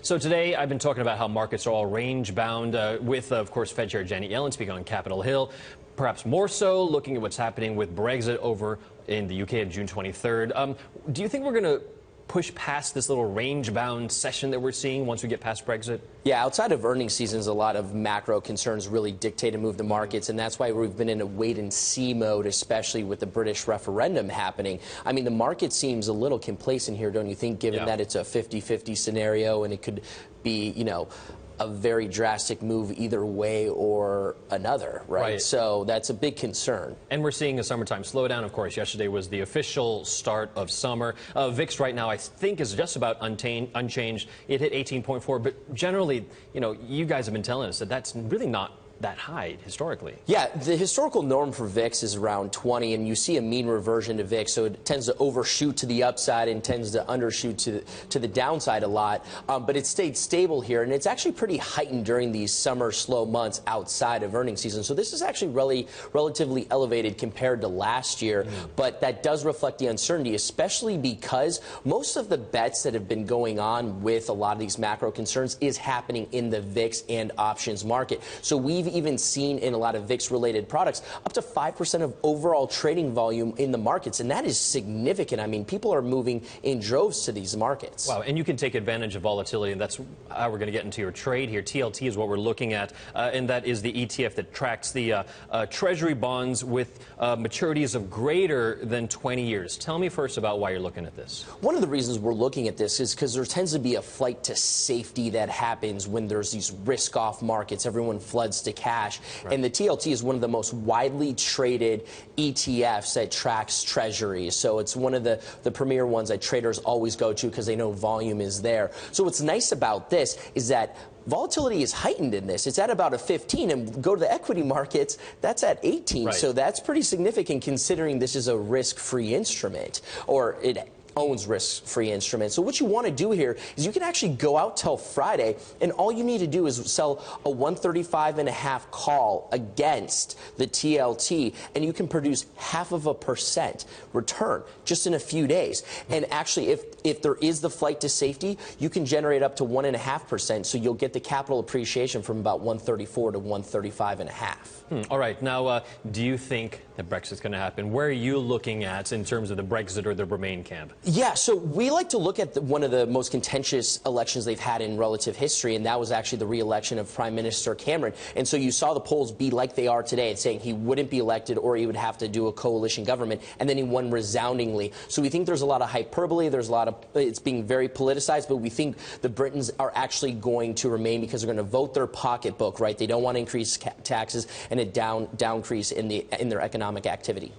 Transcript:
So today I've been talking about how markets are all range bound with, of course, Fed Chair Janet Yellen speaking on Capitol Hill. Perhaps more so looking at what's happening with Brexit over in the UK on June 23rd. Do you think we're going to push past this little range-bound session that we're seeing once we get past Brexit? Yeah, outside of earnings seasons, a lot of macro concerns really dictate and move the markets, and that's why we've been in a wait-and-see mode, especially with the British referendum happening. I mean, the market seems a little complacent here, don't you think, given that it's a 50-50 scenario and it could be, you know, a very drastic move either way or another, right? So that's a big concern. And we're seeing a summertime slowdown. Of course, yesterday was the official start of summer. VIX right now, I think, is just about unchanged. It hit 18.4, but generally, you know, you guys have been telling us that that's really not that high historically. Yeah, the historical norm for VIX is around 20, and you see a mean reversion to VIX, so it tends to overshoot to the upside and tends to undershoot to the downside a lot. But it stayed stable here, and it's actually pretty heightened during these summer slow months outside of earnings season. So this is actually relatively elevated compared to last year, but that does reflect the uncertainty, especially because most of the bets that have been going on with a lot of these macro concerns is happening in the VIX and options market. So we've even seen in a lot of VIX-related products up to 5% of overall trading volume in the markets, and that is significant. I mean, people are moving in droves to these markets. Wow, and you can take advantage of volatility, and that's how we're going to get into your trade here. TLT is what we're looking at, and that is the ETF that tracks the Treasury bonds with maturities of greater than 20 years. Tell me first about why you're looking at this. One of the reasons we're looking at this is because there tends to be a flight to safety that happens when there's these risk-off markets. Everyone floods to cash, and the TLT is one of the most widely traded ETFs that tracks Treasury. So it's one of the premier ones that traders always go to because they know volume is there. So what's nice about this is that volatility is heightened in this. It's at about a 15, and go to the equity markets, that's at 18. So that's pretty significant considering this is a risk-free instrument, or it owns risk-free instruments. So what you want to do here is you can actually go out till Friday, and all you need to do is sell a 135.5 call against the TLT, and you can produce 0.5% return just in a few days. And actually, if there is the flight to safety, you can generate up to 1.5%, so you'll get the capital appreciation from about 134 to 135.5. All right. Now, do you think that Brexit's going to happen? Where are you looking at in terms of the Brexit or the Remain camp? Yeah, so we like to look at one of the most contentious elections they've had in relative history, and that was actually the re-election of Prime Minister Cameron. And so you saw the polls be like they are today, saying he wouldn't be elected or he would have to do a coalition government, and then he won resoundingly. So we think there's a lot of hyperbole, there's a lot of, it's being very politicized, but we think the Britons are actually going to remain because they're going to vote their pocketbook, right? They don't want to increase taxes and a decrease in their economic activity.